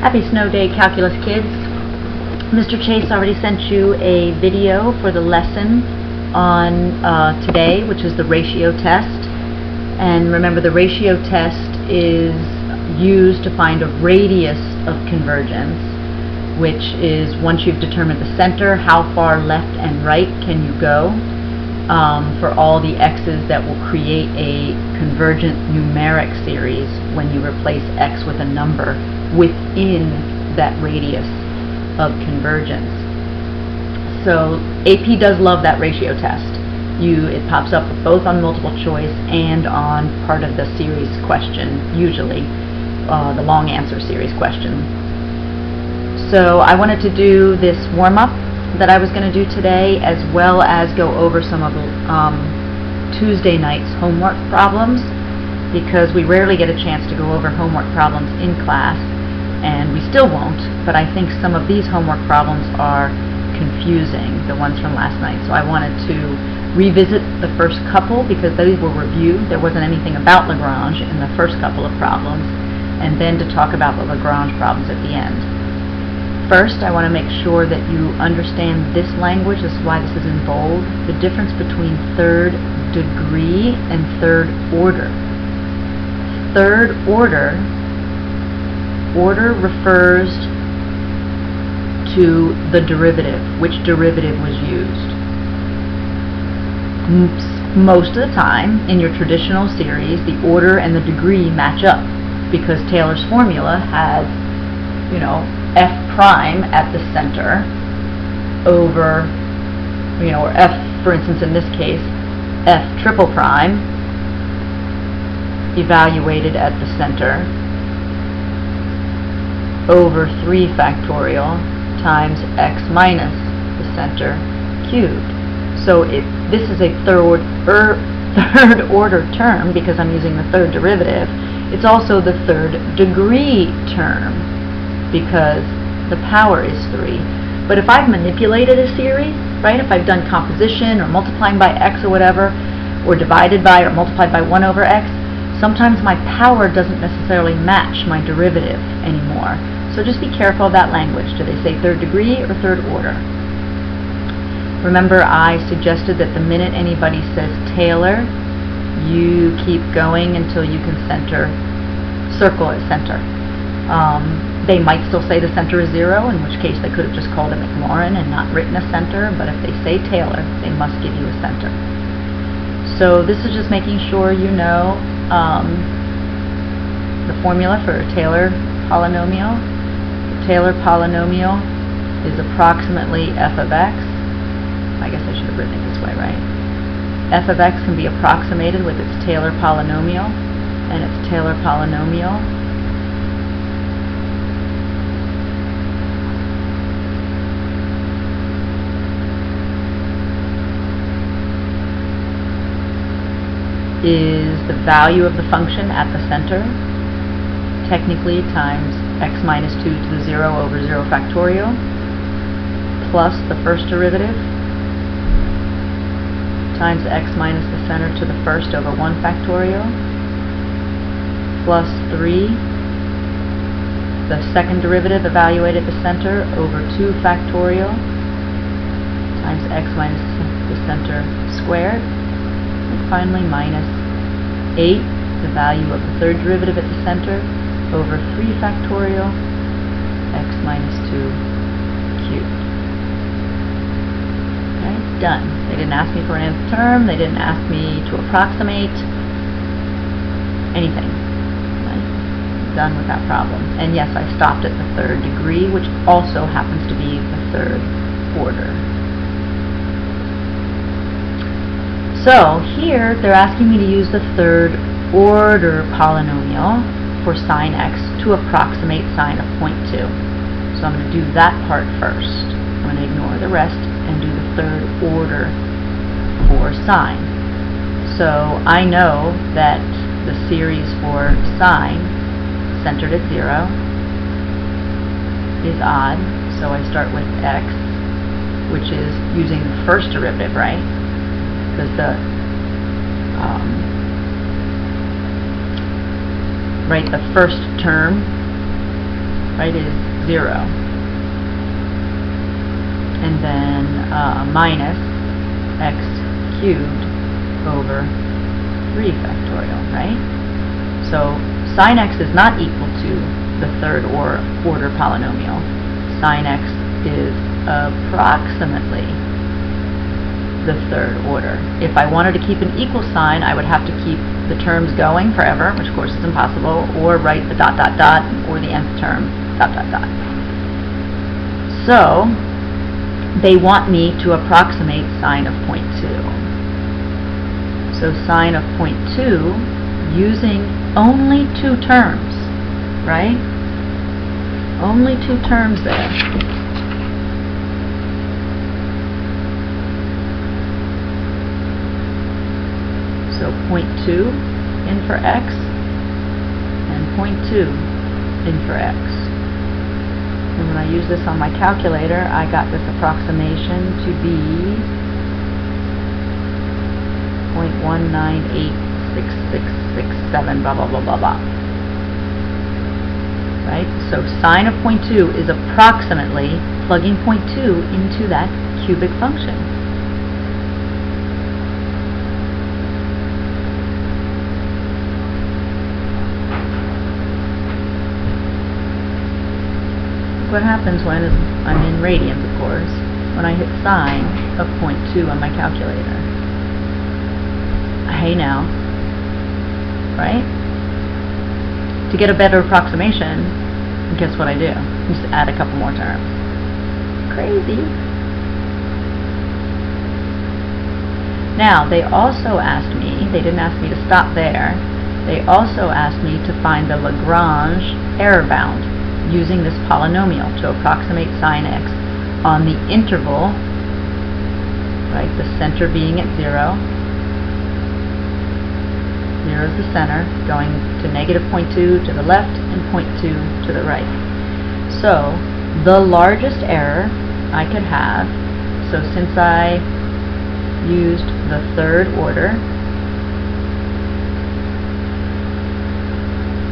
Happy snow day, calculus kids. Mr. Chase already sent you a video for the lesson on today, which is the ratio test. And remember, the ratio test is used to find a radius of convergence, which is once you've determined the center, how far left and right can you go for all the x's that will create a convergent numeric series when you replace x with a number within that radius of convergence. So AP does love that ratio test. It pops up both on multiple choice and on part of the series question, usually the long answer series question. So I wanted to do this warm-up that I was going to do today, as well as go over some of Tuesday night's homework problems, because we rarely get a chance to go over homework problems in class, and we still won't, but I think some of these homework problems are confusing, the ones from last night. So I wanted to revisit the first couple because those were reviewed. There wasn't anything about Lagrange in the first couple of problems, and then to talk about the Lagrange problems at the end. First, I want to make sure that you understand this language. This is why this is in bold. The difference between third degree and third order. Third order refers to the derivative, which derivative was used. Most of the time, in your traditional series, the order and the degree match up, because Taylor's formula has, f prime at the center over, or f, for instance, in this case, f triple prime evaluated at the center over 3 factorial times x minus the center cubed. So this is a third order term because I'm using the third derivative. It's also the third degree term because the power is 3. But if I've manipulated a series, right, if I've done composition or multiplying by x or whatever, or divided by or multiplied by 1 over x, sometimes my power doesn't necessarily match my derivative anymore. So just be careful of that language. Do they say third degree or third order? Remember, I suggested that the minute anybody says Taylor, you keep going until you can circle at center. They might still say the center is 0, in which case they could have just called it Maclaurin and not written a center, but if they say Taylor, they must give you a center. So this is just making sure you know the formula for a Taylor polynomial. The Taylor polynomial is approximately f of x. I guess I should have written it this way, right? F of x can be approximated with its Taylor polynomial, and its Taylor polynomial is the value of the function at the center, technically times x minus 2 to the 0 over 0 factorial, plus the first derivative, times x minus the center to the first over 1 factorial, plus 3, the second derivative evaluated at the center over 2 factorial, times x minus the center squared, and finally minus 8, the value of the third derivative at the center, over 3 factorial, x minus 2 cubed. Okay, done. They didn't ask me for an nth term, they didn't ask me to approximate anything. Right? Done with that problem. And yes, I stopped at the third degree, which also happens to be the third order. So here they're asking me to use the third order polynomial for sine x to approximate sine of 0.2. So I'm going to do that part first. I'm going to ignore the rest and do the third order for sine. So I know that the series for sine centered at 0 is odd, so I start with x, which is using the first derivative, right? Because the the first term right, is 0. And then minus x cubed over 3 factorial, right? So sine x is not equal to the third order polynomial. Sine x is approximately the third order. If I wanted to keep an equal sign, I would have to keep the terms going forever, which of course is impossible, or write the dot dot dot or the nth term dot dot dot. So they want me to approximate sine of 0.2. So sine of 0.2 using only 2 terms, right? Only 2 terms there. So 0.2 in for x and 0.2 in for x. And when I use this on my calculator, I got this approximation to be 0.1986667 blah blah blah blah blah. Right? So sine of 0.2 is approximately plugging 0.2 into that cubic function. What happens when I'm in radians, of course, when I hit sine of 0.2 on my calculator. Hey now, right? To get a better approximation, guess what I do? Just add a couple more terms. Crazy. Now, they also asked me, they didn't ask me to stop there, they also asked me to find the Lagrange error bound using this polynomial to approximate sine x on the interval, right, the center being at 0. 0 is the center, going to negative 0.2 to the left and 0.2 to the right. So the largest error I could have, so since I used the third order,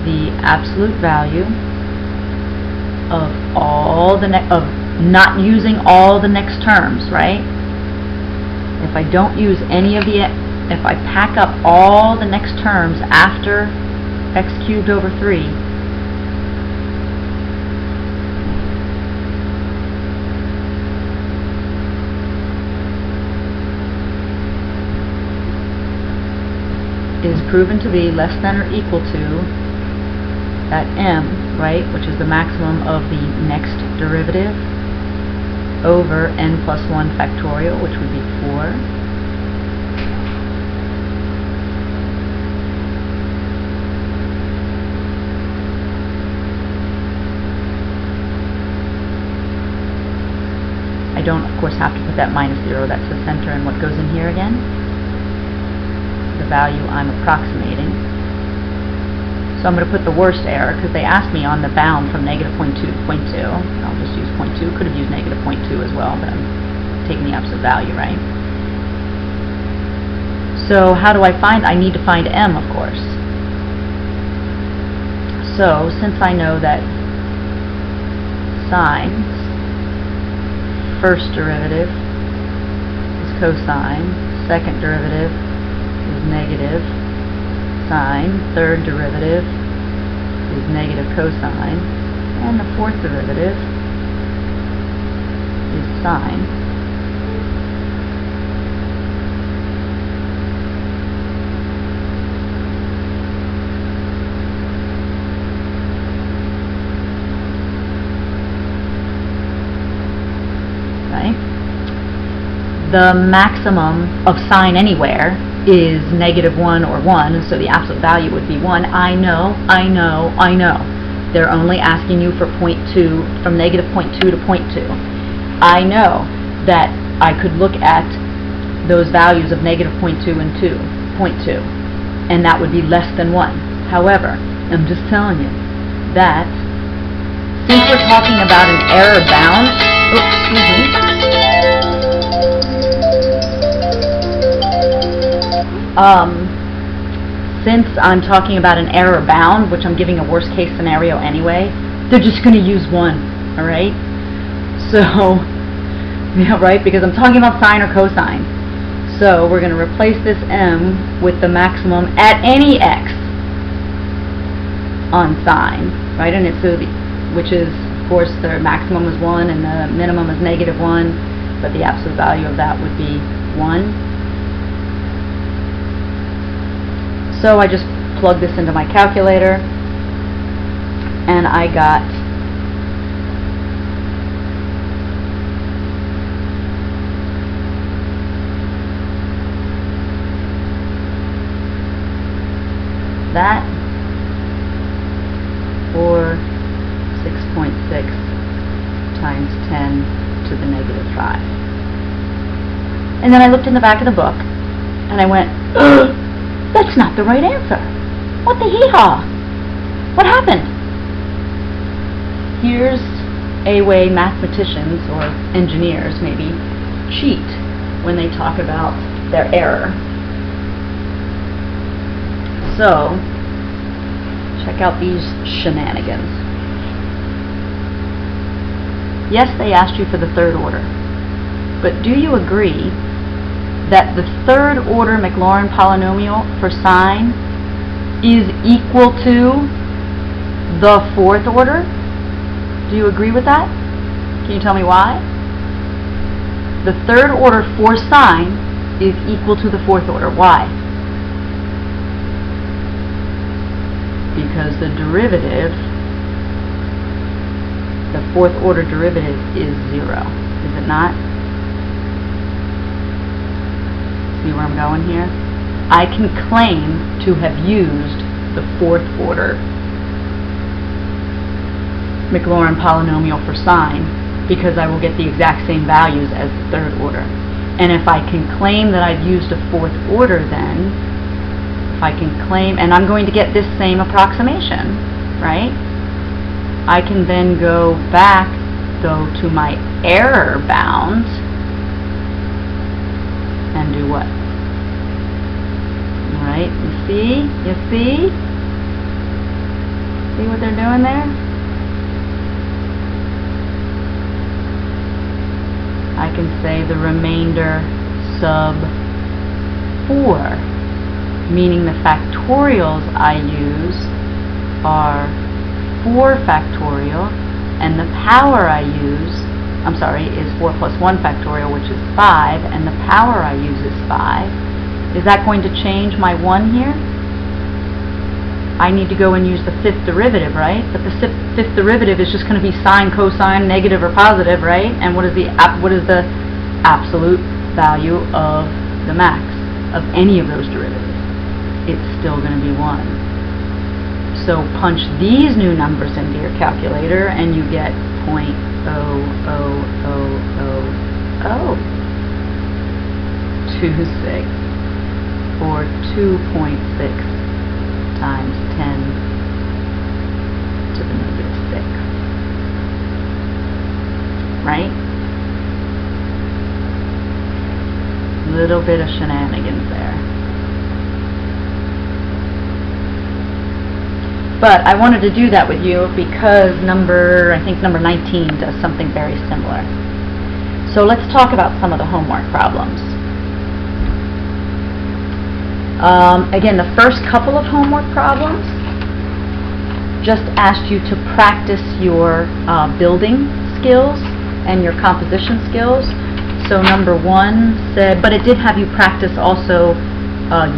the absolute value of all the of not using all the next terms, right? If I don't use any of the, if I pack up all the next terms after x cubed over 3, is proven to be less than or equal to that m, right, which is the maximum of the next derivative over n plus 1 factorial, which would be 4. I don't, of course, have to put that minus 0. That's the center and what goes in here again. The value I'm approximating. So I'm going to put the worst error, because they asked me on the bound from negative 0.2 to 0.2. I'll just use 0.2. Could have used negative 0.2 as well, but I'm taking the absolute value, right? So how do I find? I need to find m, of course. So since I know that sine's first derivative is cosine, second derivative is negative sine, third derivative is negative cosine, and the fourth derivative is sine. Right? The maximum of sine anywhere is negative 1 or 1, so the absolute value would be 1. I know. They're only asking you for 0.2, from negative 0.2 to 0.2. I know that I could look at those values of negative 0.2 and 0.2, and that would be less than 1. However, I'm just telling you that since we're talking about an error bound, since I'm talking about an error bound, which I'm giving a worst case scenario anyway, they're just going to use 1, all right? So, yeah, right, because I'm talking about sine or cosine. So we're going to replace this m with the maximum at any x on sine, right? And it's which is, of course, the maximum is 1 and the minimum is -1, but the absolute value of that would be 1. So I just plug this into my calculator, and I got that, or 6.6 times 10 to the -5. And then I looked in the back of the book, and I went, ugh, that's not the right answer. What the hee-haw? What happened? Here's a way mathematicians, or engineers maybe, cheat when they talk about their error. So, check out these shenanigans. Yes, they asked you for the third order, but do you agree that the third order Maclaurin polynomial for sine is equal to the fourth order? Do you agree with that? Can you tell me why? The third order for sine is equal to the fourth order. Why? Because the derivative, the fourth order derivative, is 0. Is it not? See where I'm going here? I can claim to have used the fourth order Maclaurin polynomial for sine because I will get the exact same values as the third order. And if I can claim that I've used a fourth order, then if I can claim, and I'm going to get this same approximation, right? I can then go back, though, to my error bound and do what? Alright, you see? You see? See what they're doing there? I can say the remainder sub 4, meaning the factorials I use are 4 factorial, and the power I use, is 4 plus 1 factorial, which is 5, and the power I use is 5. Is that going to change my 1 here? I need to go and use the fifth derivative, right? But the fifth derivative is just going to be sine, cosine, negative, or positive, right? And what is the absolute value of the max of any of those derivatives? It's still going to be 1. So punch these new numbers into your calculator, and you get 0.00026, or 2.6 times 10 to the -6. Right? Little bit of shenanigans there. But I wanted to do that with you because I think number 19 does something very similar. So let's talk about some of the homework problems. Again, the first couple of homework problems just asked you to practice your building skills and your composition skills. So number 1 said, but it did have you practice also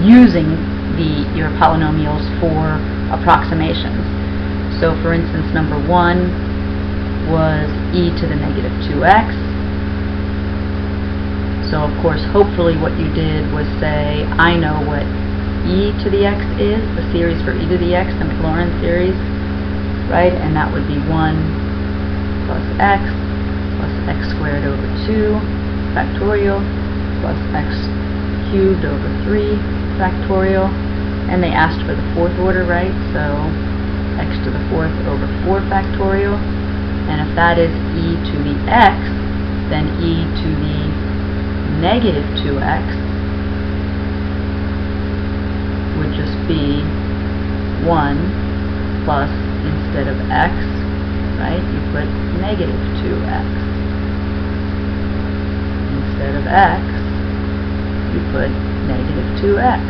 using your polynomials for approximations. So for instance, number 1 was e to the -2x. So of course, hopefully what you did was say, I know what e to the x is, the series for e to the x, the Maclaurin series, right? And that would be 1 plus x squared over 2 factorial plus x cubed over 3 factorial. And they asked for the fourth order, right? So x to the 4th over 4 factorial. And if that is e to the x, then e to the -2x would just be 1 plus, instead of x, right? You put negative 2x. Instead of x, you put negative 2x.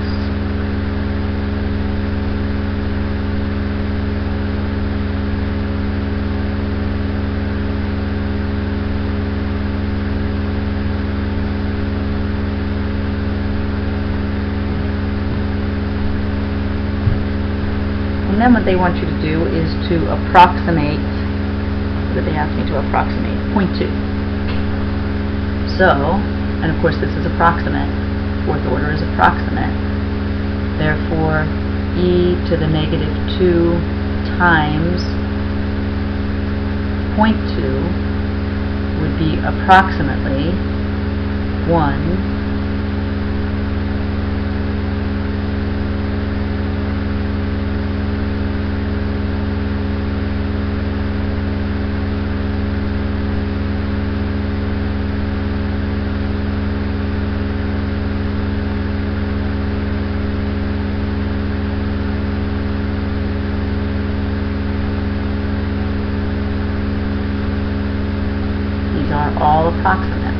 And then what they want you to do is to approximate, what did they ask me to approximate? 0.2. So, and of course this is approximate, fourth order is approximate, therefore e to the negative 2 times 0.2 would be approximately 1 are all approximate.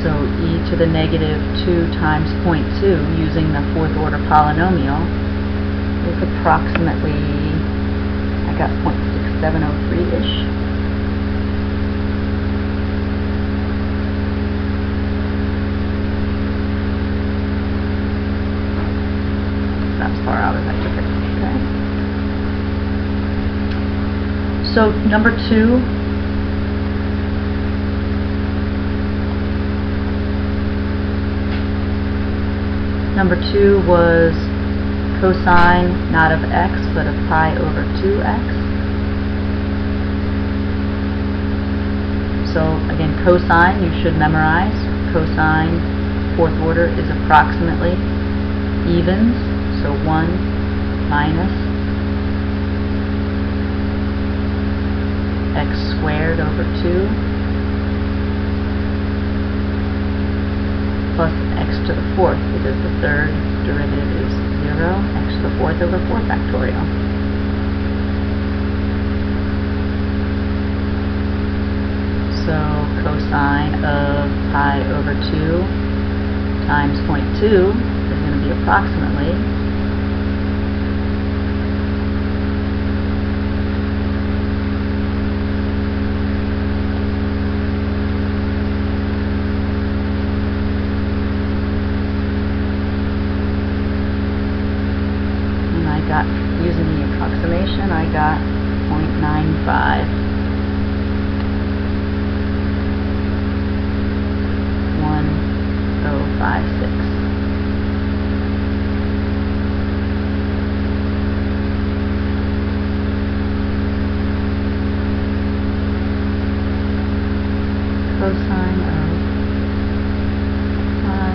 So e to the negative 2 times 0.2 using the fourth order polynomial is approximately, I got 0.6703-ish. As far out as I took it. Okay. So number 2, was cosine not of x but of pi over 2x. So again, cosine you should memorize. Cosine fourth order is approximately evens. So 1 minus x squared over 2 plus x to the fourth, because the third derivative is 0, x to the fourth over 4 factorial. So cosine of pi over 2 times 0.2 is going to be approximately using the approximation, I got 0.95. 1056. Cosine of pi.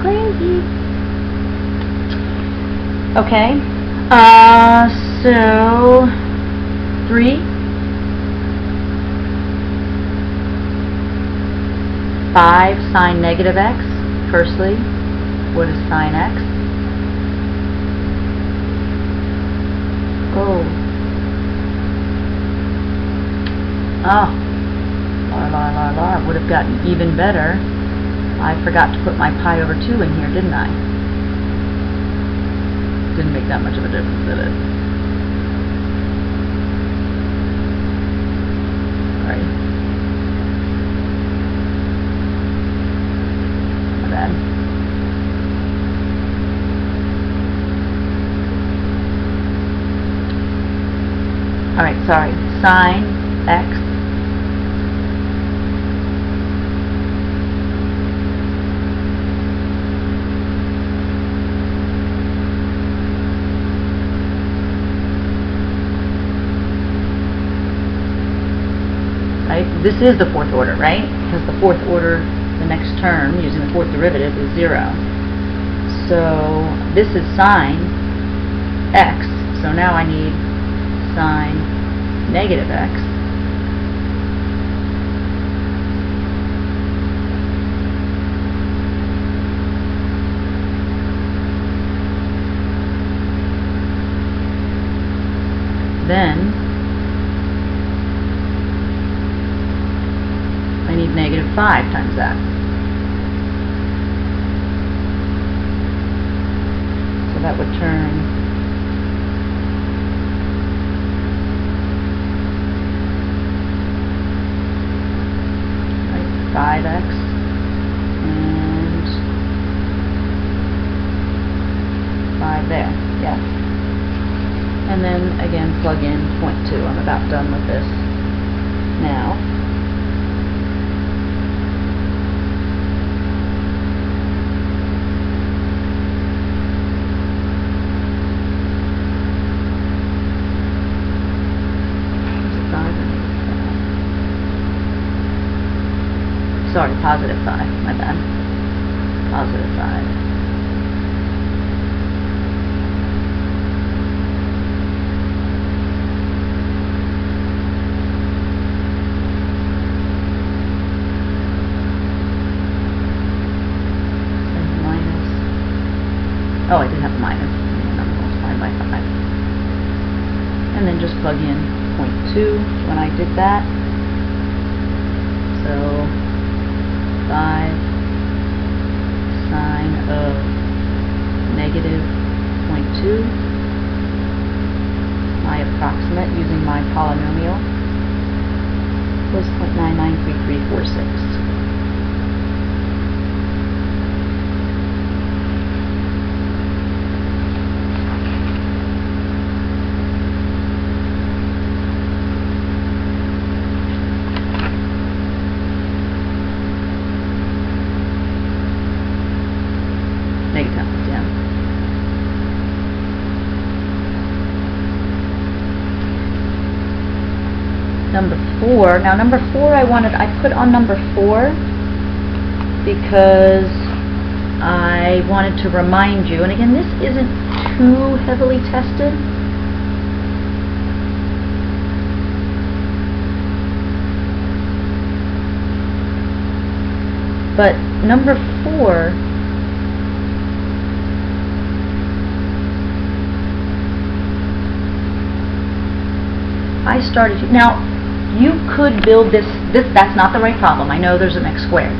Crazy. Okay. So 3, 5 sine negative x. Firstly, what is sine x? Oh. Would have gotten even better. I forgot to put my pi over 2 in here, didn't I? Didn't make that much of a difference, did it? Sorry. My bad. Alright, sorry. Sine x right? This is the fourth order, right? Because the fourth order, the next term, using the fourth derivative, is 0. So this is sine x. So now I need sine negative x. Then I need negative 5 times that. So that would turn like 5x and 5 there. Yeah. And then again plug in 0.2. I'm about done with this now. Sorry, positive 5, my bad. Positive 5. Oh, I did have a minus. I'm multiplying by 5. And then just plug in 0.2 when I did that. So 5 sine of negative 0.2. My approximate using my polynomial was 0.993346. Number 4. Now number 4 I put on number 4 because I wanted to remind you, and again this isn't too heavily tested, but number 4 I started, now you could build this, that's not the right problem. I know there's an x squared.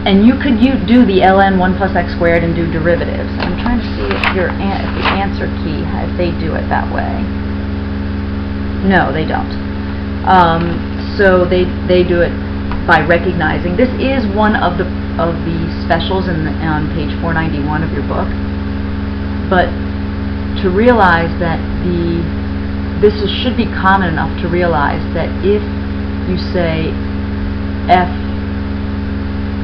And you could do the ln 1 plus x squared and do derivatives. I'm trying to see if the answer key, if they do it that way. No, they don't. So they do it by recognizing. This is one of the specials on page 491 of your book. But to realize that this should be common enough to realize that if you say f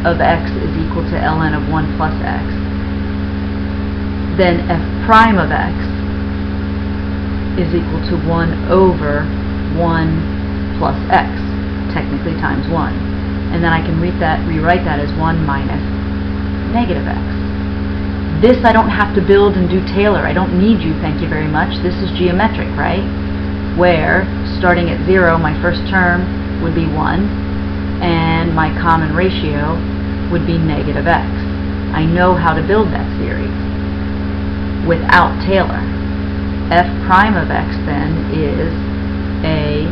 of x is equal to ln of 1 plus x, then f prime of x is equal to 1 over 1 plus x, technically times 1. And then I can rewrite that as 1 minus negative x. This I don't have to build and do Taylor. I don't need you, thank you very much. This is geometric, right? Where, starting at 0, my first term would be 1, and my common ratio would be negative x. I know how to build that series without Taylor. F prime of x then is a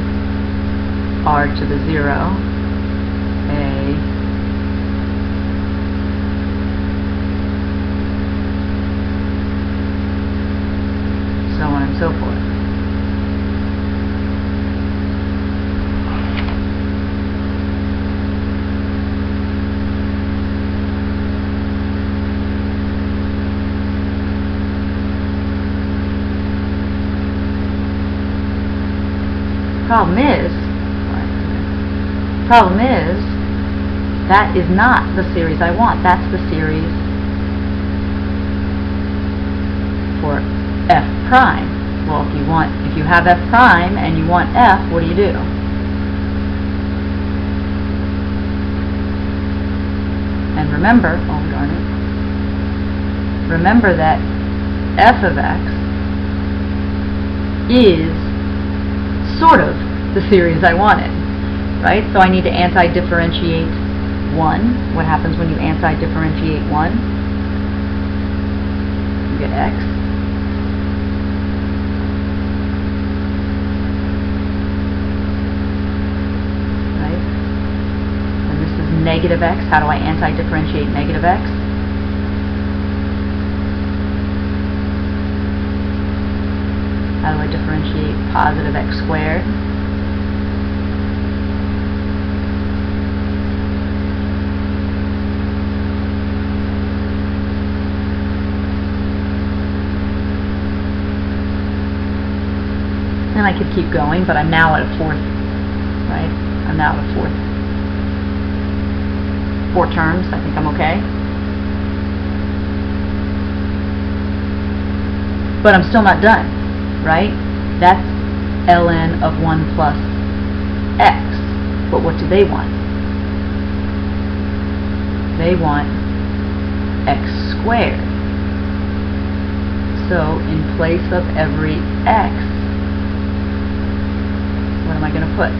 r to the 0, a so on and so forth. Problem is, that is not the series I want. That's the series for f prime. Well, if you have f prime and you want f, what do? And remember, oh darn it, remember that f of x is sort of the series I wanted, right? So I need to anti-differentiate 1. What happens when you anti-differentiate 1? You get x. Right? And this is negative x. How do I anti-differentiate negative x? How do I differentiate positive x squared? And I could keep going, but I'm now at a fourth, right? I'm now at a fourth. 4 terms, I think I'm okay. But I'm still not done, right? That's ln of 1 plus x. But what do they want? They want x squared. So in place of every x, what am I going to put?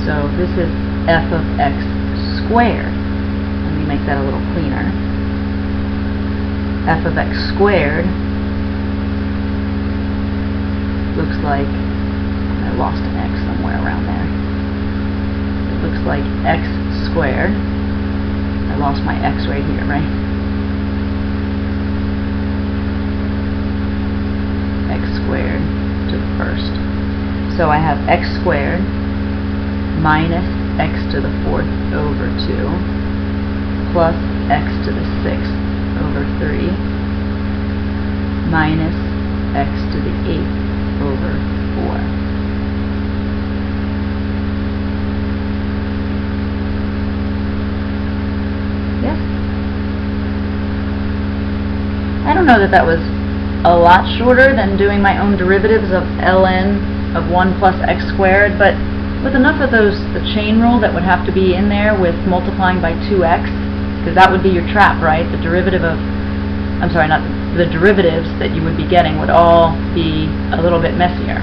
So this is f of x squared. Let me make that a little cleaner. F of x squared looks like, I lost an x somewhere around there. It looks like x squared. I lost my x right here, right? X squared to the first. So I have x squared minus x to the 4th over 2 plus x to the 6th over 3 minus x to the 8th over 4. Yes? I don't know that that was a lot shorter than doing my own derivatives of ln of 1 plus x squared, but with enough of those, the chain rule that would have to be in there with multiplying by 2x, because that would be your trap, right? The derivative of, I'm sorry, not the derivatives that you would be getting would all be a little bit messier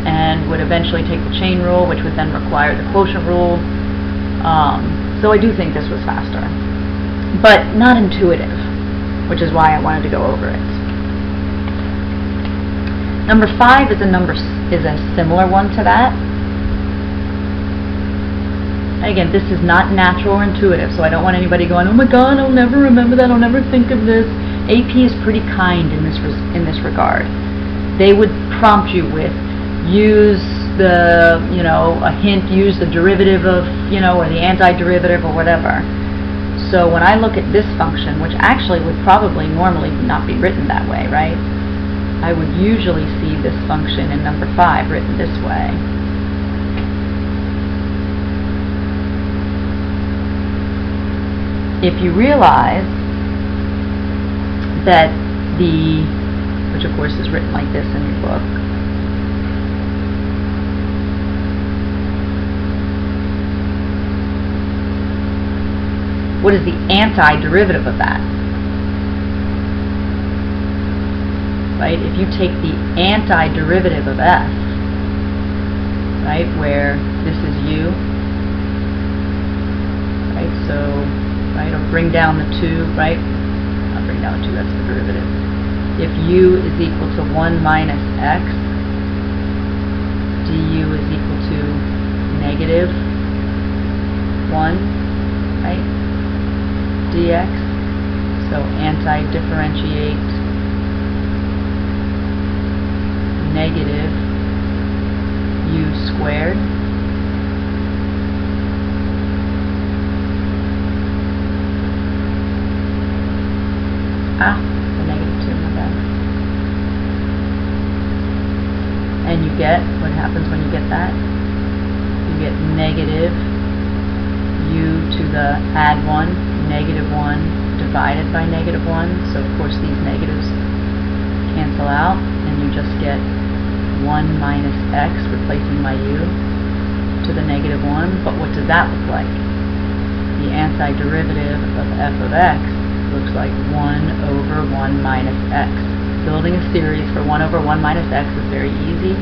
and would eventually take the chain rule, which would then require the quotient rule. So I do think this was faster, but not intuitive, which is why I wanted to go over it. Number 5 is a similar one to that. Again, this is not natural or intuitive, so I don't want anybody going, oh my god, I'll never remember that, I'll never think of this. AP is pretty kind in this regard. They would prompt you with, use the, a hint, use the derivative of, or the antiderivative or whatever. So when I look at this function, which actually would probably normally not be written that way, right? I would usually see this function in number 5 written this way. If you realize that which of course is written like this in your book, what is the antiderivative of that? Right? If you take the antiderivative of f, right, where this is u, right, so, right, or bring down the 2, right, not bring down the 2, that's the derivative. If u is equal to 1 minus x, du is equal to negative 1, right, dx, so anti-differentiate negative u squared the negative 2, my bad. what happens when you get that? You get negative u to the add 1, negative 1 divided by negative 1. So of course these negatives cancel out, and you just get 1 minus x, replacing my u, to the negative 1. But what does that look like? The antiderivative of f of x looks like 1 over 1 minus x. Building a series for 1 over 1 minus x is very easy.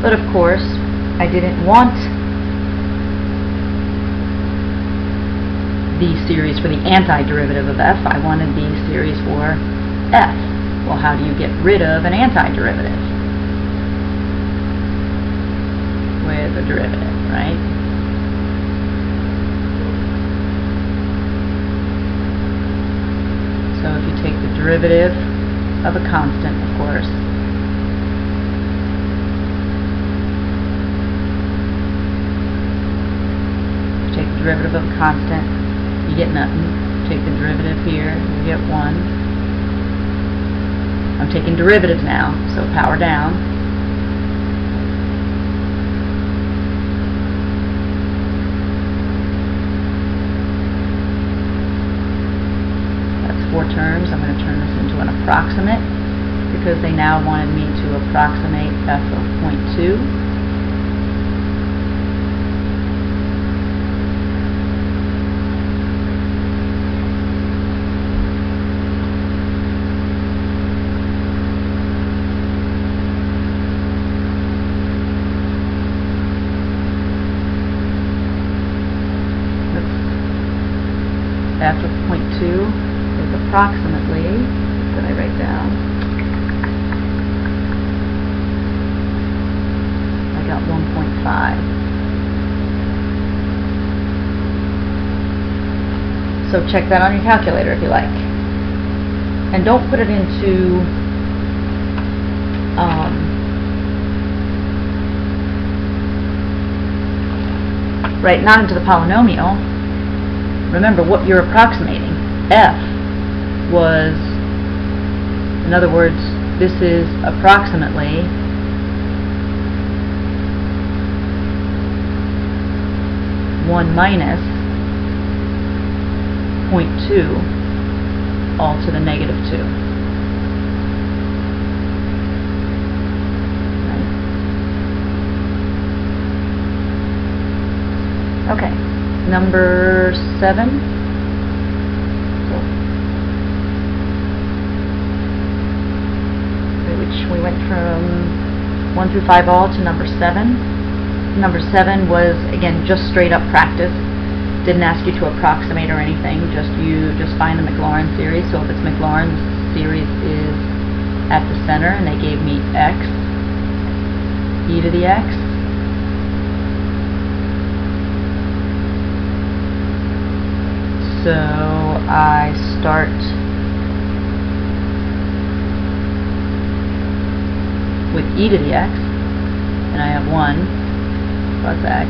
But of course, I didn't want the series for the antiderivative of f. I wanted the series for f. Well, how do you get rid of an antiderivative? With a derivative, right? So if you take the derivative of a constant, of course, take the derivative of a constant, you get nothing. Take the derivative here, you get 1. I'm taking derivatives now, so power down. That's 4 terms. I'm going to turn this into an approximate because they now wanted me to approximate f of 0.2. F of 0.2 is approximately, what did I write down? I got 1.5. So check that on your calculator if you like. And don't put it into right, not into the polynomial. Remember what you're approximating. F was, in other words, this is approximately one minus 0.2 all to the negative 2. Right. Okay. Number 7, which we went from 1 through 5 all to number 7. Number 7 was, again, just straight up practice. Didn't ask you to approximate or anything, just find the Lagrange series. So if it's Lagrange series is at the center, and they gave me x, e to the x. So I start with e to the x, and I have 1 plus x.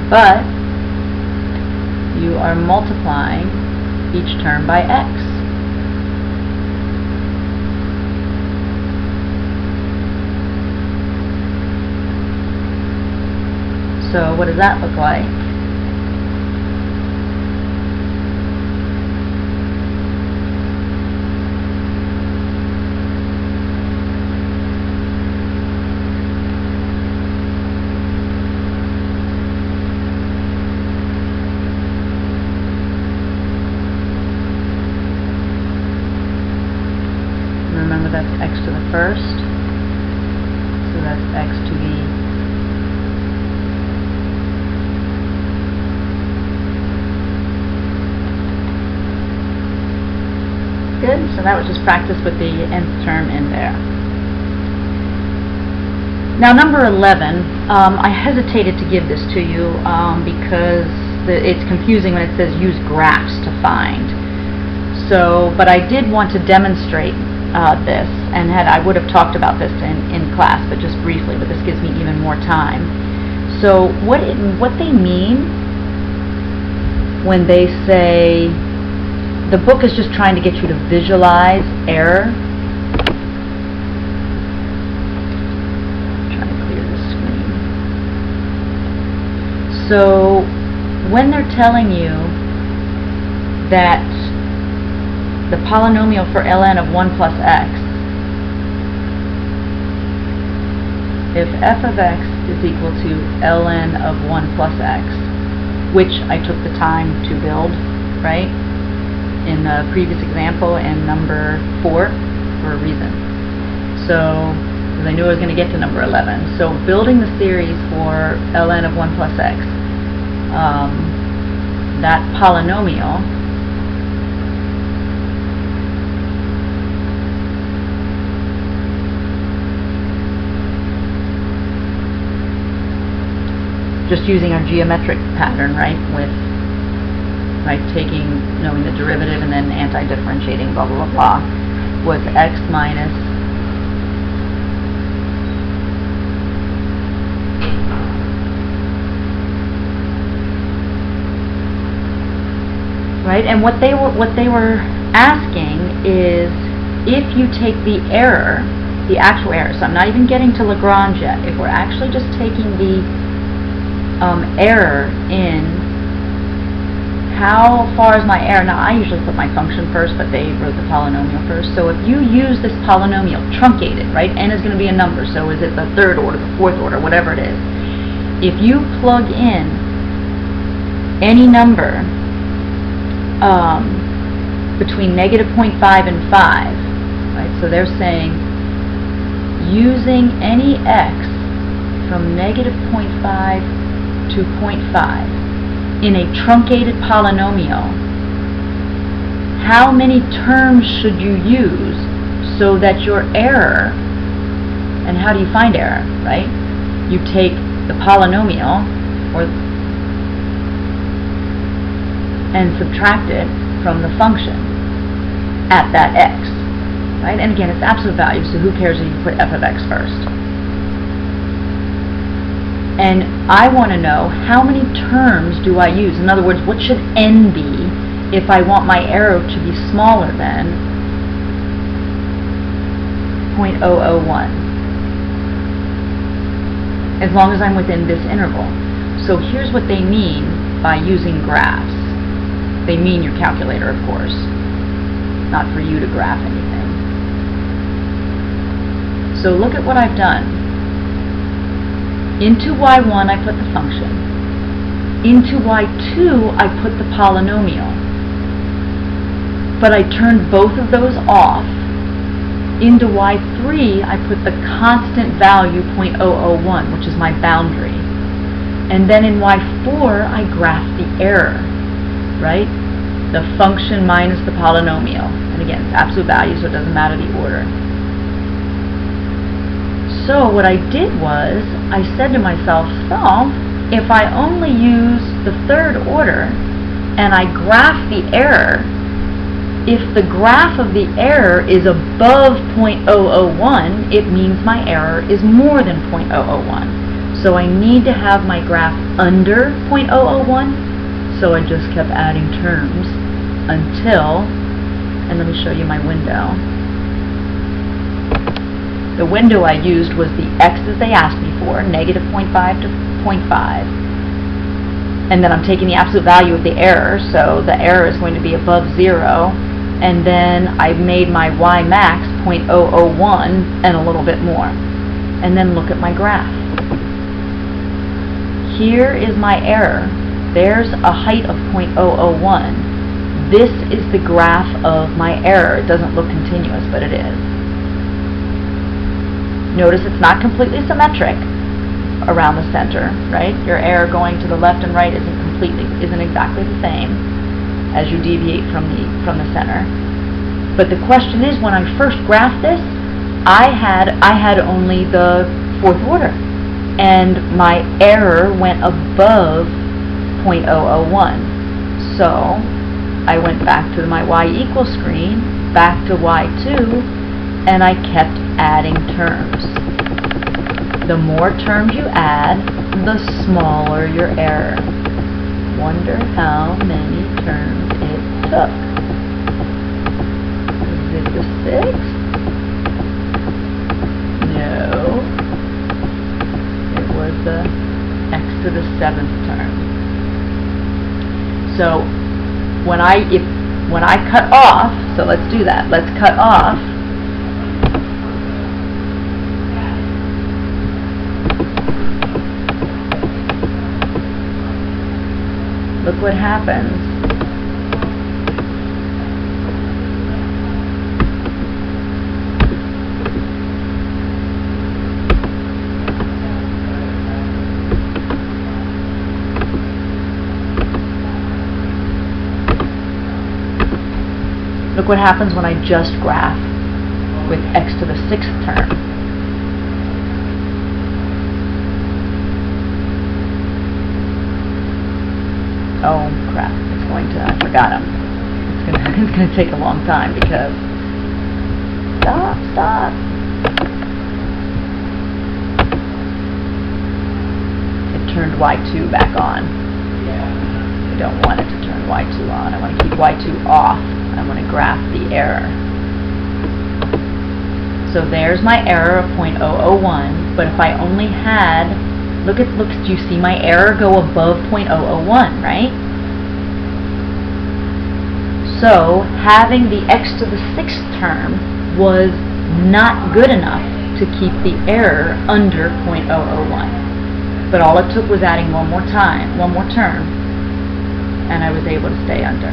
But you are multiplying each term by x. So what does that look like? Remember that's x to the first that's x to the good. So that was just practice with the nth term in there. Now number 11, I hesitated to give this to you because it's confusing when it says use graphs to find. So, but I did want to demonstrate this, and I would have talked about this in class, but just briefly, but this gives me even more time. So what they mean when they say the book is just trying to get you to visualize error. I'm trying to clear the screen. So when they're telling you that the polynomial for ln of 1 plus x, if f of x is equal to ln of 1 plus x, which I took the time to build, right, in the previous example in number 4 for a reason. So, because I knew I was going to get to number 11. So building the series for ln of 1 plus x, that polynomial just using our geometric pattern, right, with knowing the derivative and then anti-differentiating, blah, blah, blah, blah, was x minus right, and what they were asking is if you take the error, the actual error, so I'm not even getting to Lagrange yet, if we're actually just taking the error in how far is my error. Now I usually put my function first, but they wrote the polynomial first. So if you use this polynomial truncated, right, n is going to be a number, so is it the third order, the fourth order, whatever it is. If you plug in any number between negative 0.5 and 5, right, so they're saying using any x from negative 0.5 to 0.5 in a truncated polynomial, how many terms should you use so that your error, and how do you find error, right? You take the polynomial and subtract it from the function at that x, right? And again, it's absolute value, so who cares if you put f of x first? And I want to know how many terms do I use. In other words, what should n be if I want my error to be smaller than 0.001, as long as I'm within this interval. So here's what they mean by using graphs. They mean your calculator, of course, not for you to graph anything. So look at what I've done. Into y1 I put the function. Into y2 I put the polynomial. But I turned both of those off. Into y3 I put the constant value 0.001, which is my boundary. And then in y4 I graphed the error, right? The function minus the polynomial. And again, it's absolute value, so it doesn't matter the order. So what I did was, I said to myself, so if I only use the third order and I graph the error, if the graph of the error is above 0.001, it means my error is more than 0.001. So I need to have my graph under 0.001, so I just kept adding terms until, and let me show you my window. The window I used was the x's they asked me for, negative 0.5 to 0.5. And then I'm taking the absolute value of the error, so the error is going to be above 0. And then I made my y max 0.001 and a little bit more. And then look at my graph. Here is my error. There's a height of 0.001. This is the graph of my error. It doesn't look continuous, but it is. Notice it's not completely symmetric around the center, right? Your error going to the left and right isn't exactly the same as you deviate from the center. But the question is, when I first graphed this, I had only the fourth order, and my error went above 0.001. So I went back to my y equals screen, back to y2, and I kept adding terms. The more terms you add, the smaller your error. Wonder how many terms it took. Is it the 6th? No. It was the x to the 7th term. So when I cut off, so let's do that. Let's cut off. Look what happens. Look what happens when I just graph with x to the 6th term. Oh crap, I forgot him. It's going to take a long time because, stop. It turned y2 back on. I don't want it to turn y2 on. I want to keep y2 off. I want to graph the error. So there's my error of 0.001, but if I only had, look, do you see my error go above 0.001, right? So having the x to the 6th term was not good enough to keep the error under 0.001. But all it took was adding one more term, and I was able to stay under.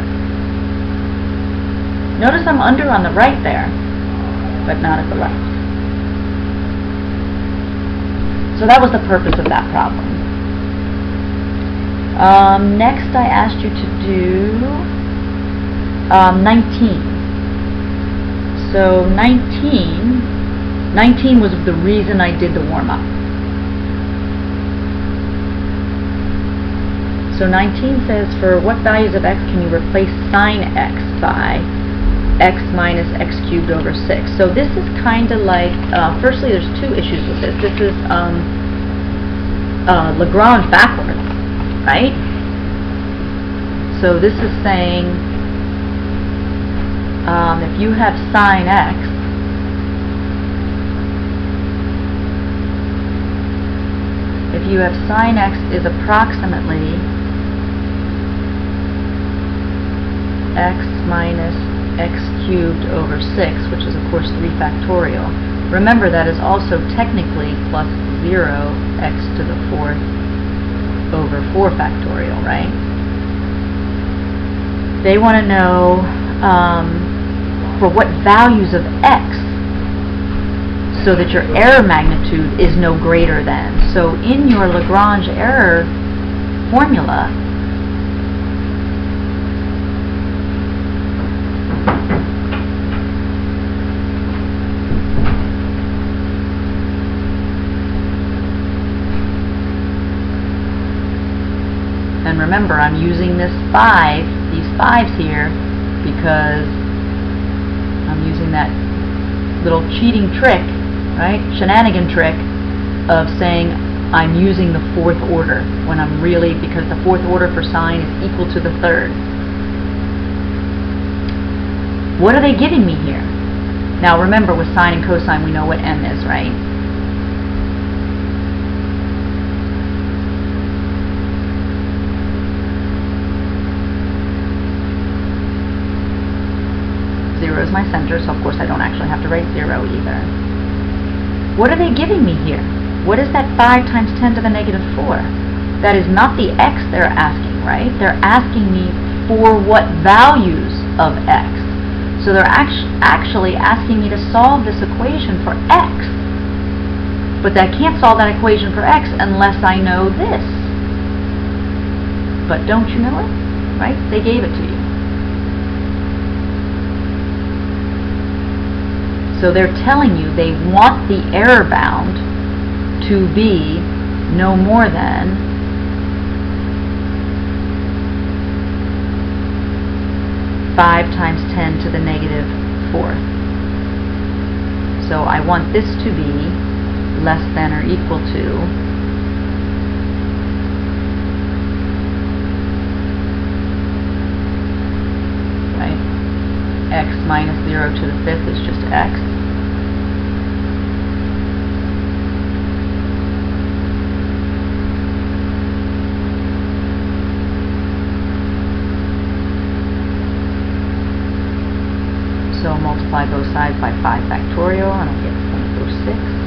Notice I'm under on the right there, but not at the left. So that was the purpose of that problem. Next I asked you to do 19. So 19 was the reason I did the warm-up. So 19 says, for what values of x can you replace sine x by x minus x cubed over 6? So this is kind of like, firstly there's two issues with this. This is Lagrange backwards, right? So this is saying, if you have sine x, is approximately x minus x cubed over 6, which is of course 3 factorial. Remember, that is also technically plus 0 x to the 4th over 4 factorial, right? They want to know for what values of x so that your error magnitude is no greater than. So in your Lagrange error formula, and remember, I'm using these 5s here, because I'm using that little cheating trick, right, shenanigan trick of saying I'm using the 4th order when I'm really, because the 4th order for sine is equal to the 3rd. What are they giving me here? Now remember, with sine and cosine we know what m is, right? Zero is my center, so of course I don't actually have to write 0 either. What are they giving me here? What is that 5 times 10 to the negative 4? That is not the x they're asking, right? They're asking me for what values of x. So they're actually asking me to solve this equation for x. But I can't solve that equation for x unless I know this. But don't you know it? Right? They gave it to you. So they're telling you they want the error bound to be no more than (5 times 10 to the negative 4th). So I want this to be less than or equal to x minus 0 to the 5th is just x. So multiply both sides by 5 factorial and I'll get 0.06.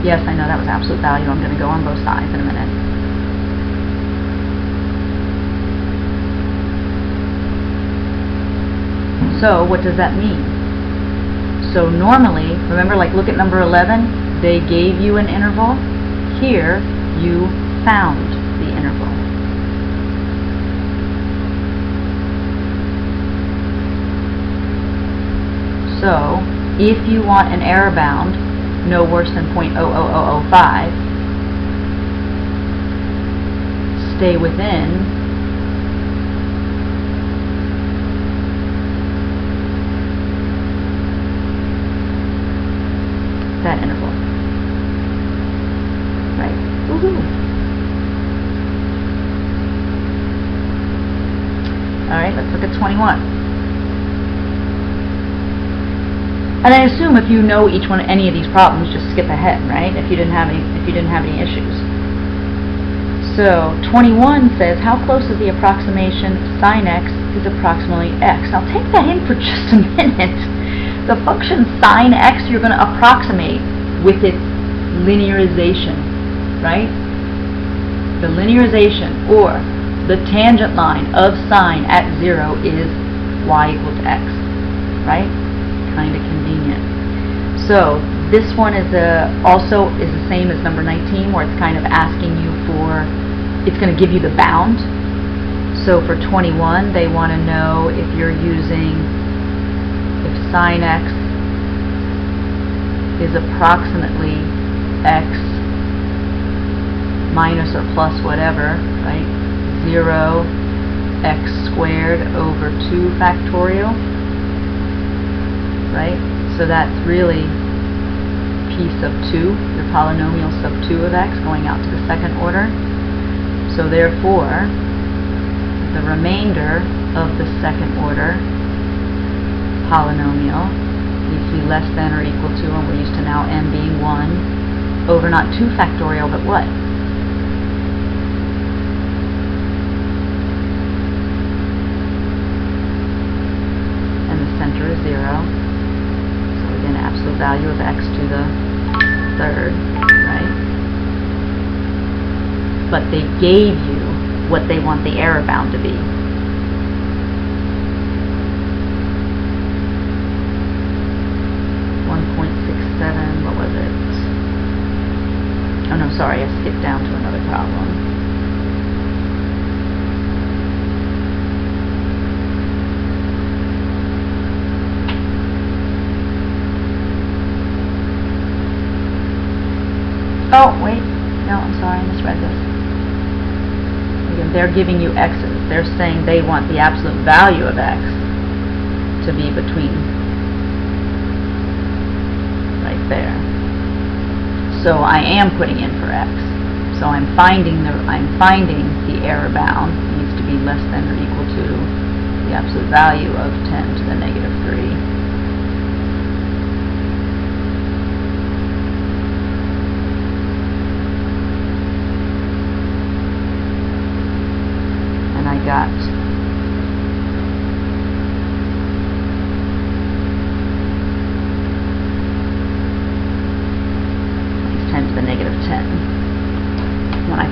Yes, I know that was absolute value. I'm going to go on both sides in a minute. So what does that mean? So normally, remember, like look at number 11, they gave you an interval. Here, you found the interval. So if you want an error bound no worse than 0.00005, stay within that interval. Right? Woohoo! Alright, let's look at 21. And I assume if you know any of these problems, just skip ahead, right? If you didn't have any issues. So 21 says, how close is the approximation sine x is approximately x? Now take that in for just a minute. The function sine x you're going to approximate with its linearization, right? The linearization, or the tangent line of sine at 0 is y equal to x, right? Kind of convenient. So this one is also the same as number 19, where it's kind of asking you for, it's going to give you the bound. So for 21, they want to know if you're using, if sine x is approximately x minus or plus whatever, right? 0 x squared over 2 factorial. Right? So that's really p sub 2, your polynomial sub 2 of x going out to the second order. So therefore, the remainder of the second order polynomial needs to be less than or equal to, and we're used to now m being 1, over not 2 factorial, but what? And the center is 0. Absolute value of x to the third, right? But they gave you what they want the error bound to be. 1.67, what was it? Oh no, sorry, I skipped down to another problem. Oh, wait. No, I'm sorry, I misread this. Again, they're giving you x's. They're saying they want the absolute value of x to be between right there. So I am putting in for x. So I'm finding the error bound needs to be less than or equal to the absolute value of 10 to the negative 3. Got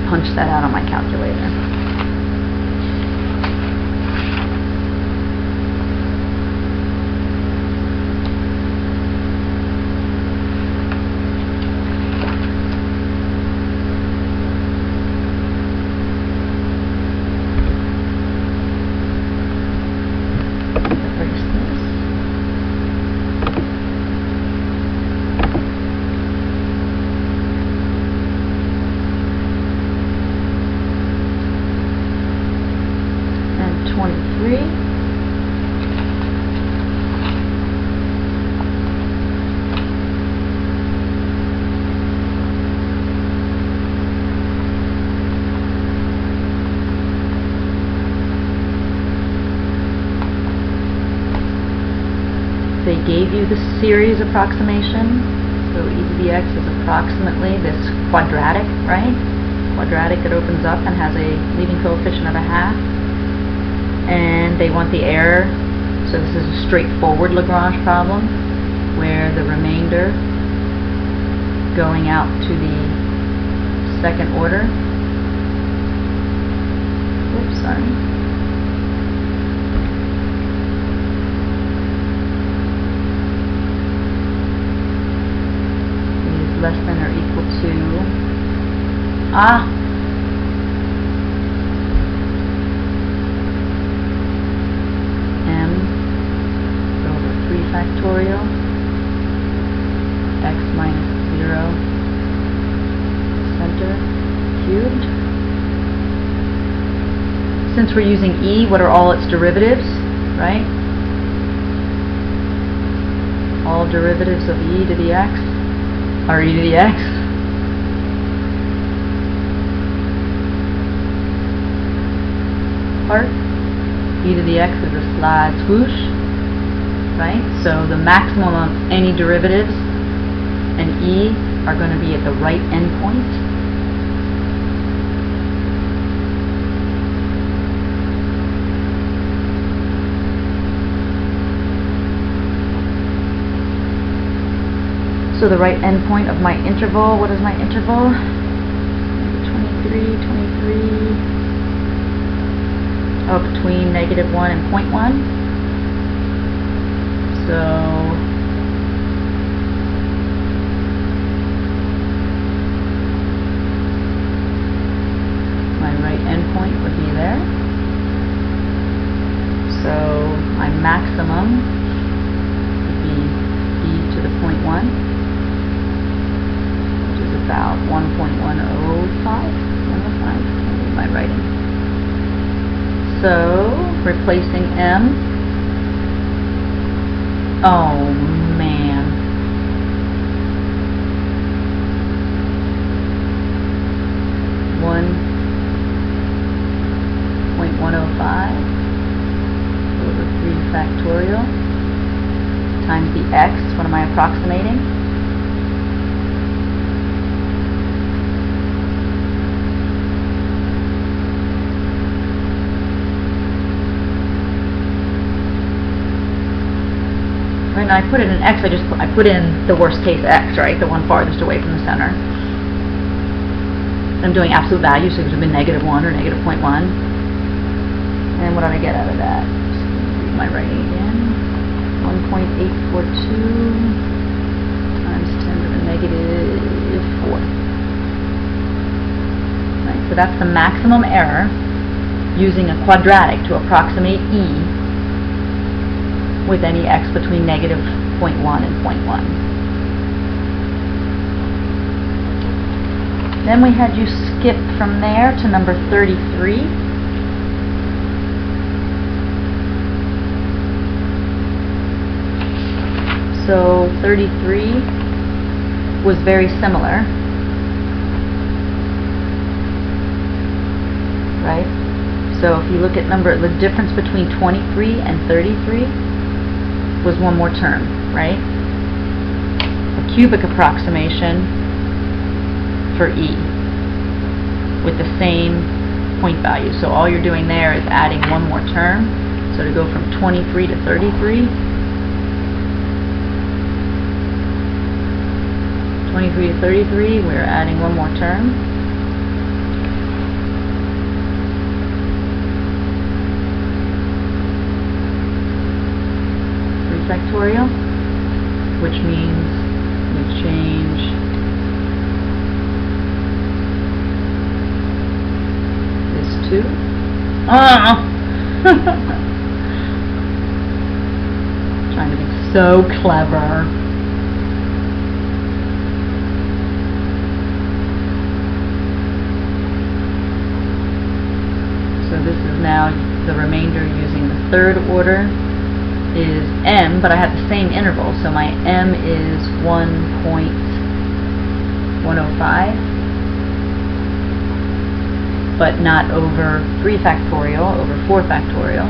punch that out on my calculator. They gave you the series approximation, so e to the x is approximately this quadratic, right? Quadratic that opens up and has a leading coefficient of 1/2. And they want the error, so this is a straightforward Lagrange problem, where the remainder going out to the second order. Oops, sorry. Less than or equal to m over 3 factorial x minus 0 center cubed. Since we're using e, what are all its derivatives, right? All derivatives of e to the x are e to the x. Part e to the x is a slide swoosh, right? So the maximum of any derivatives and e are going to be at the right endpoint. So the right endpoint of my interval, what is my interval? 23, oh, between -1 and 0.1. So my right endpoint would be there. So my maximum would be e to the 0.1. About 1.105. Can't read my writing. So, replacing m. Oh man. (1.105) over 3 factorial times the x. What am I approximating? When I put it in x, I put in the worst case x, right? The one farthest away from the center. I'm doing absolute values, so it could have been -1 or -0.1. And what did I get out of that? Just read my writing again. 1.842 times 10 to the -4. Right, so that's the maximum error using a quadratic to approximate e with any x between -0.1 and 0.1. Then we had you skip from there to number 33. So 33 was very similar, right? So if you look at the difference between 23 and 33 was one more term, right? A cubic approximation for e with the same point value. So all you're doing there is adding one more term. So to go from 23 to 33, 23 to 33, we're adding one more term. factorial, which means we change this to trying to be so clever. So this is now the remainder using the third order is m, but I have the same interval, so my m is 1.105, but not over 3 factorial, over 4 factorial.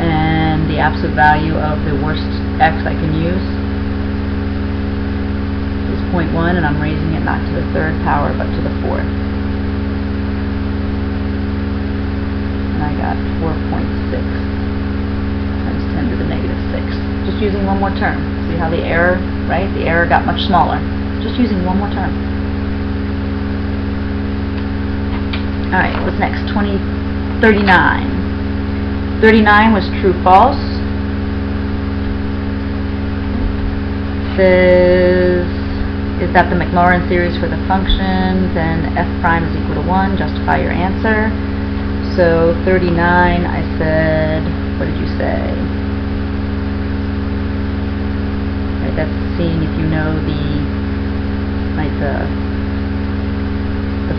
And the absolute value of the worst x I can use is 0.1, and I'm raising it not to the third power, but to the fourth. I got 4.6 times 10 to the negative 6. Just using one more term. See how the error, right? The error got much smaller. Just using one more term. Alright, what's next? 39. 39 was true false. Says, is that the Maclaurin series for the function? Then f prime is equal to 1. Justify your answer. So 39, I said, what did you say? Right, that's seeing if you know the, like the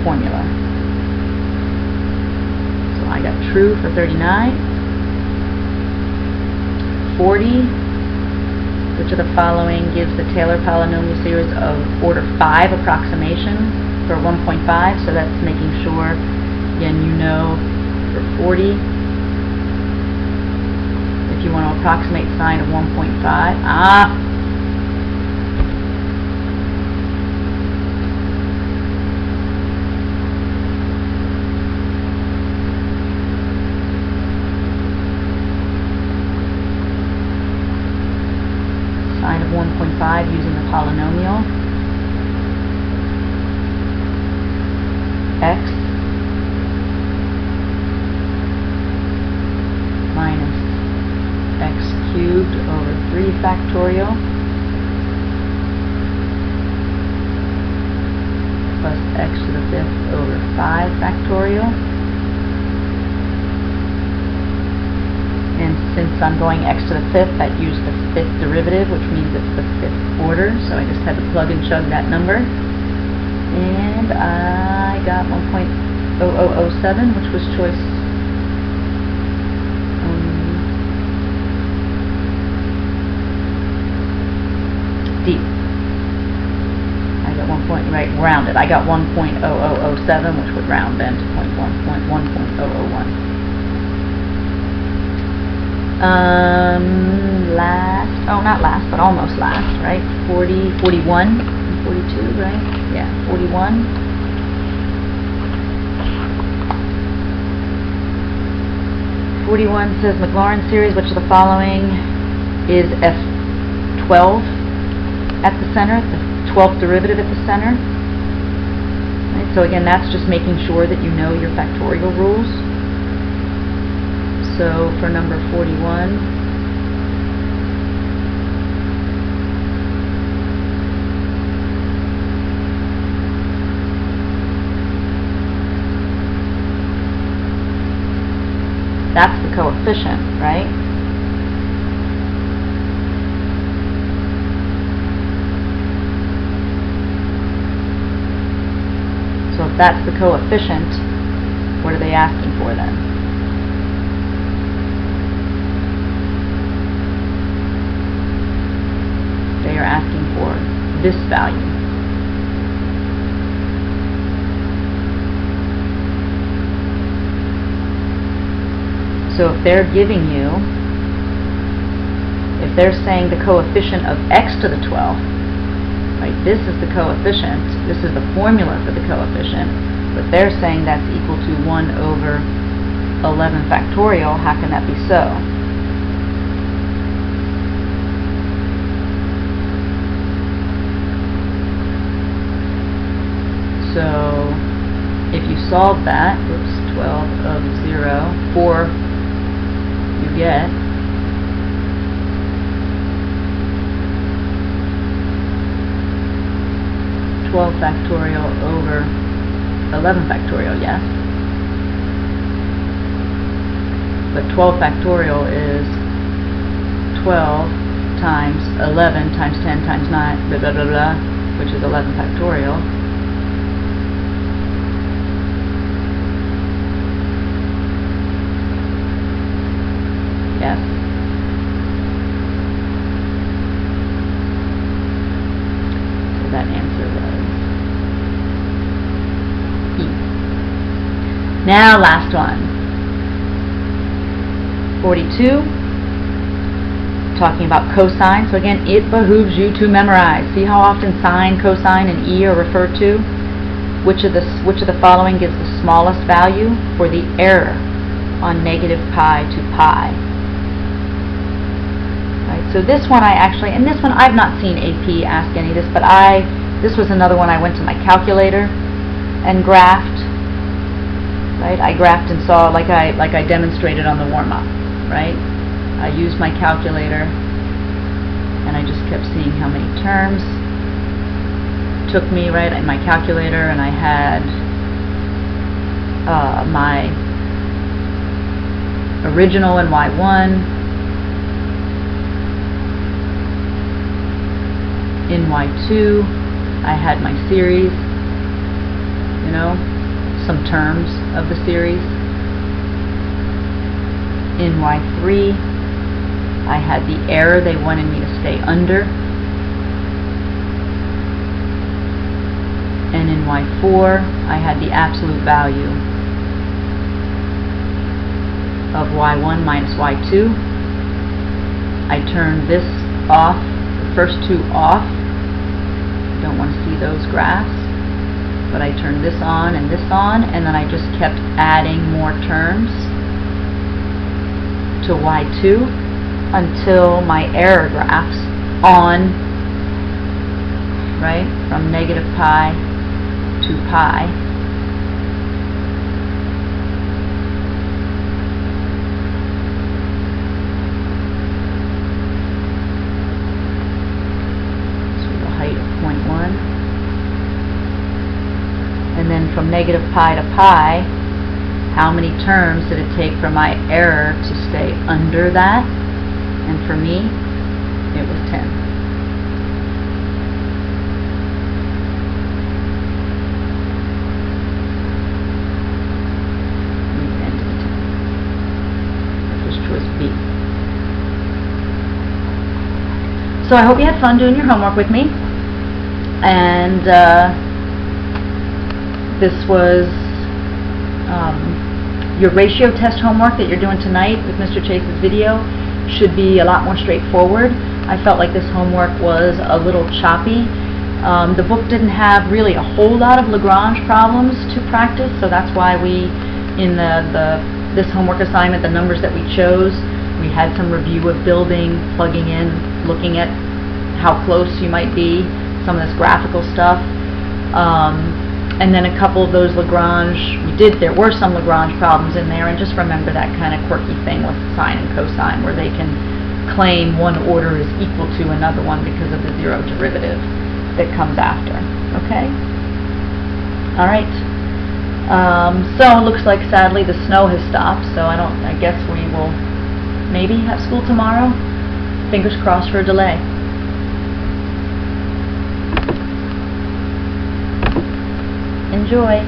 formula. So I got true for 39. 40, which of the following gives the Taylor polynomial series of order 5 approximation for 1.5? So that's making sure, again, you know, for 40, if you want to approximate sine of 1.5, sine of 1.5 using the polynomial, x minus x cubed over 3 factorial plus x to the 5th over 5 factorial. And since I'm going x to the 5th, that used the 5th derivative, which means it's the 5th order, so I just had to plug and chug that number. And I got 1.0007, which was choice D. I got 1 point, right, rounded. I got 1.0007, which would round then to 1.001. Last, oh, not last, but almost last, right? 40, 41, 42, right? Yeah, 41. Says Maclaurin series, which of the following is F12 at the center, the 12th derivative at the center. Right, so again, that's just making sure that you know your factorial rules. So for number 41, that's the coefficient, right? So if that's the coefficient, what are they asking for then? They are asking for this value. So if they're giving you, if they're saying the coefficient of x to the 12th, right, this is the coefficient, this is the formula for the coefficient, but they're saying that's equal to 1 over 11 factorial, how can that be so? So if you solve that, oops, 12 of 0, 4 you get 12 factorial over 11 factorial, yes? But 12 factorial is 12 times 11 times 10 times 9, blah, blah, blah, blah, which is 11 factorial. Yes. So that answer was E. Now last one. 42. Talking about cosine. So again, it behooves you to memorize. See how often sine, cosine, and E are referred to? Which of the following gives the smallest value for the error on negative pi to pi? Right, so this one and this one I've not seen AP ask any of this, but this was another one I went to my calculator and graphed. Right, I graphed and saw like I demonstrated on the warm-up. Right, I used my calculator and I just kept seeing how many terms it took me, right, in my calculator, and I had my original in Y1, in Y2 I had my series, you know, some terms of the series. In Y3 I had the error they wanted me to stay under, and in Y4 I had the absolute value of Y1 minus Y2. I turned this off, the first two off. I don't want to see those graphs, but I turned this on, and then I just kept adding more terms to Y2 until my error graphs on, right, from negative pi to pi so the height of 0.1, and then from negative pi to pi, how many terms did it take for my error to stay under that? And for me, it was 10. That was choice B. So I hope you had fun doing your homework with me. And this was your ratio test homework that you're doing tonight with Mr. Chase's video. Should be a lot more straightforward. I felt like this homework was a little choppy. The book didn't have really a whole lot of Lagrange problems to practice, so that's why we, in this homework assignment, the numbers that we chose, we had some review of building, plugging in, looking at how close you might be, some of this graphical stuff. And then a couple of those Lagrange, there were some Lagrange problems in there, and just remember that kind of quirky thing with sine and cosine where they can claim one order is equal to another one because of the zero derivative that comes after. Okay? Alright. So it looks like sadly the snow has stopped, so I guess we will maybe have school tomorrow. Fingers crossed for a delay. Enjoy.